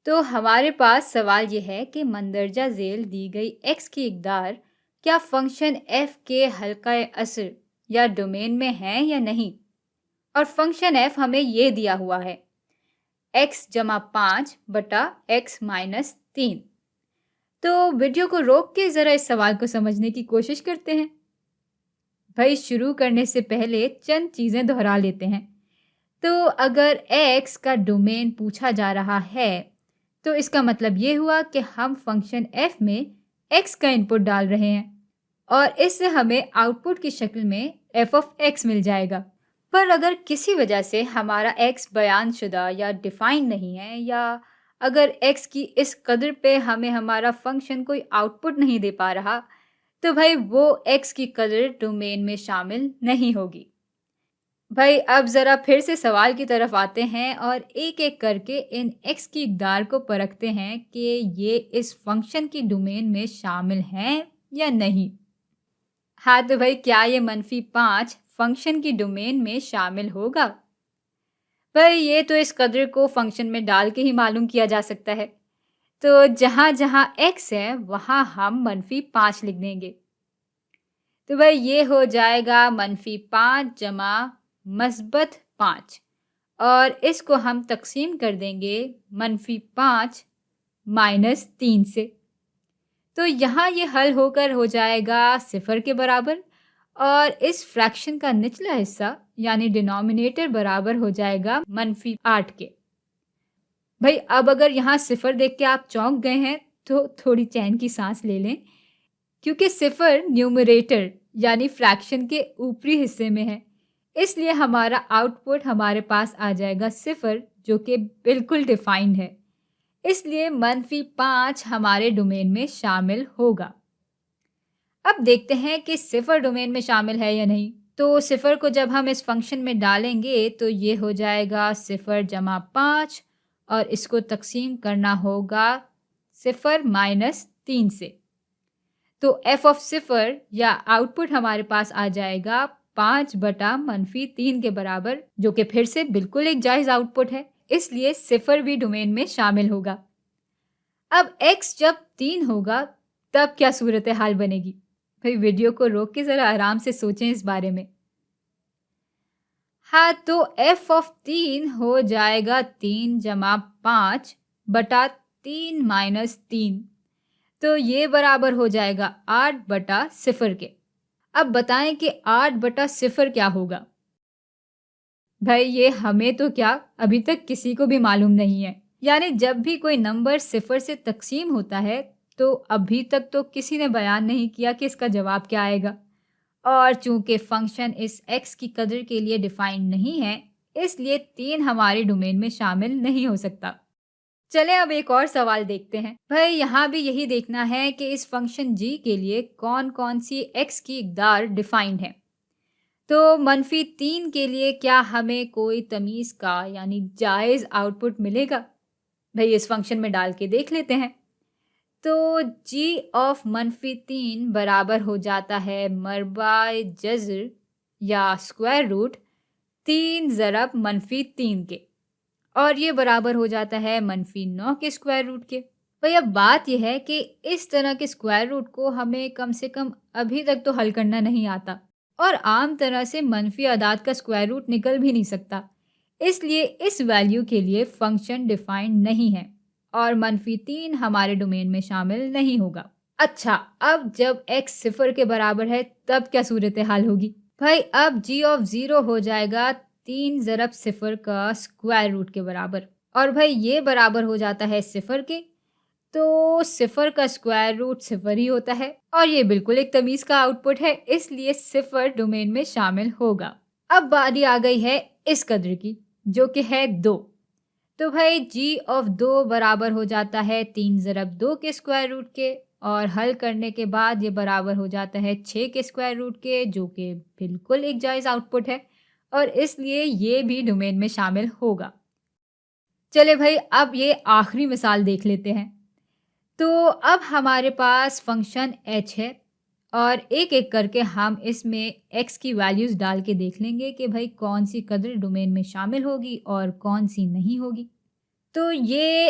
تو ہمارے پاس سوال یہ ہے کہ مندرجہ ذیل دی گئی ایکس کی اقدار کیا فنکشن ایف کے حلقہ اثر یا ڈومین میں ہے یا نہیں، اور فنکشن ایف ہمیں یہ دیا ہوا ہے ایکس جمع 5 بٹا ایکس مائنس 3۔ تو ویڈیو کو روک کے ذرا اس سوال کو سمجھنے کی کوشش کرتے ہیں۔ بھائی شروع کرنے سے پہلے چند چیزیں دہرا لیتے ہیں۔ تو اگر ایکس کا ڈومین پوچھا جا رہا ہے تو اس کا مطلب یہ ہوا کہ ہم فنکشن ایف میں ایکس کا انپٹ ڈال رہے ہیں اور اس سے ہمیں آؤٹ پٹ کی شکل میں ایف آف ایکس مل جائے گا۔ پر اگر کسی وجہ سے ہمارا ایکس بیان شدہ یا ڈیفائن نہیں ہے، یا اگر ایکس کی اس قدر پہ ہمیں ہمارا فنکشن کوئی آؤٹ پٹ نہیں دے پا رہا، تو بھائی وہ ایکس کی قدر ڈومین میں شامل نہیں ہوگی۔ بھائی اب ذرا پھر سے سوال کی طرف آتے ہیں اور ایک ایک کر کے ان ایکس کی اقدار کو پرکھتے ہیں کہ یہ اس فنکشن کی ڈومین میں شامل ہیں یا نہیں۔ ہاں تو بھائی کیا یہ -5 فنکشن کی ڈومین میں شامل ہوگا؟ بھائی یہ تو اس قدر کو فنکشن میں ڈال کے ہی معلوم کیا جا سکتا ہے۔ تو جہاں جہاں ایکس ہے وہاں ہم -5 لکھ دیں گے۔ تو بھائی یہ ہو جائے گا -5 جمع مثبت 5، اور اس کو ہم تقسیم کر دیں گے -5 مائنس 3 سے۔ تو یہاں یہ حل ہو کر ہو جائے گا 0 کے برابر، اور اس فریکشن کا نچلا حصہ یعنی ڈینومینیٹر برابر ہو جائے گا -8 کے۔ بھائی اب اگر یہاں 0 دیکھ کے آپ چونک گئے ہیں تو تھوڑی چین کی سانس لے لیں، کیونکہ 0 نیومریٹر یعنی فریکشن کے اوپری حصے میں ہے، اس لیے ہمارا آؤٹ پٹ ہمارے پاس آ جائے گا 0، جو کہ بالکل ڈیفائنڈ ہے، اس لیے -5 ہمارے ڈومین میں شامل ہوگا۔ اب دیکھتے ہیں کہ 0 ڈومین میں شامل ہے یا نہیں۔ تو 0 کو جب ہم اس فنکشن میں ڈالیں گے تو یہ ہو جائے گا 0 جمع 5، اور اس کو تقسیم کرنا ہوگا 0 مائنس 3 سے۔ تو ایف آف 0 یا آؤٹ پٹ ہمارے پاس آ جائے گا 5 بٹا -3 کے برابر، جو کہ پھر سے بالکل ایک جائز آؤٹ پٹ ہے، اس لیے 0 بھی ڈومین میں شامل ہوگا۔ اب ایکس جب 3 ہوگا تب کیا صورتحال بنے گی؟ بھائی ویڈیو کو روک کے ذرا آرام سے سوچیں اس بارے میں۔ ہاں تو ایف آف 3 ہو جائے گا 3 جمع 5 بٹا 3 مائنس 3، تو یہ برابر ہو جائے گا 8 بٹا 0 کے۔ اب بتائیں کہ 8 بٹا 0 کیا ہوگا؟ بھائی یہ ہمیں تو کیا ابھی تک کسی کو بھی معلوم نہیں ہے، یعنی جب بھی کوئی نمبر 0 سے تقسیم ہوتا ہے تو ابھی تک تو کسی نے بیان نہیں کیا کہ اس کا جواب کیا آئے گا، اور چونکہ فنکشن اس ایکس کی قدر کے لیے ڈیفائنڈ نہیں ہے، اس لیے 3 ہماری ڈومین میں شامل نہیں ہو سکتا۔ چلیں اب ایک اور سوال دیکھتے ہیں۔ بھائی یہاں بھی یہی دیکھنا ہے کہ اس فنکشن جی کے لیے کون کون سی ایکس کی اقدار ڈیفائنڈ ہے۔ تو -3 کے لیے کیا ہمیں کوئی تمیز کا یعنی جائز آؤٹ پٹ ملے گا؟ بھائی اس فنکشن میں ڈال کے دیکھ لیتے ہیں۔ تو جی آف -3 برابر ہو جاتا ہے مربع جذر یا اسکوائر روٹ 3 ضرب -3 کے، اور یہ برابر ہو جاتا ہے -9 کے اسکوائر روٹ کے۔ بھئی اب بات یہ ہے کہ اس طرح کے اسکوائر روٹ کو ہمیں کم سے کم ابھی تک تو حل کرنا نہیں آتا، اور عام طرح سے منفی اعداد کا اسکوائر روٹ نکل بھی نہیں سکتا، اس لیے اس ویلیو کے لیے فنکشن ڈیفائنڈ نہیں ہے اور -3 ہمارے ڈومین میں شامل نہیں ہوگا۔ اچھا اب جب x 0 کے برابر ہے تب کیا صورتحال ہوگی؟ بھائی اب g آف 0 ہو جائے گا 3 ضرب 0 کا اسکوائر روٹ کے برابر، اور بھائی یہ برابر ہو جاتا ہے 0 کے، تو 0 کا اسکوائر روٹ 0 ہی ہوتا ہے، اور یہ بالکل ایک تمیز کا آؤٹ پٹ ہے، اس لیے 0 ڈومین میں شامل ہوگا۔ اب باری آ گئی ہے اس قدر کی، جو کہ ہے 2۔ تو بھائی g آف 2 برابر ہو جاتا ہے 3 ضرب 2 کے اسکوائر روٹ کے، اور حل کرنے کے بعد یہ برابر ہو جاتا ہے 6 کے اسکوائر روٹ کے، جو کہ بالکل ایک جائز آؤٹ پٹ ہے، اور اس لیے یہ بھی ڈومین میں شامل ہوگا۔ چلے بھائی اب یہ آخری مثال دیکھ لیتے ہیں۔ تو اب ہمارے پاس فنکشن h ہے، اور ایک ایک کر کے ہم اس میں x کی ویلیوز ڈال کے دیکھ لیں گے کہ بھائی کون سی قدر ڈومین میں شامل ہوگی اور کون سی نہیں ہوگی۔ تو یہ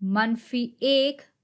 -1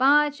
5,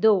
2,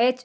h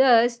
10,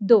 2,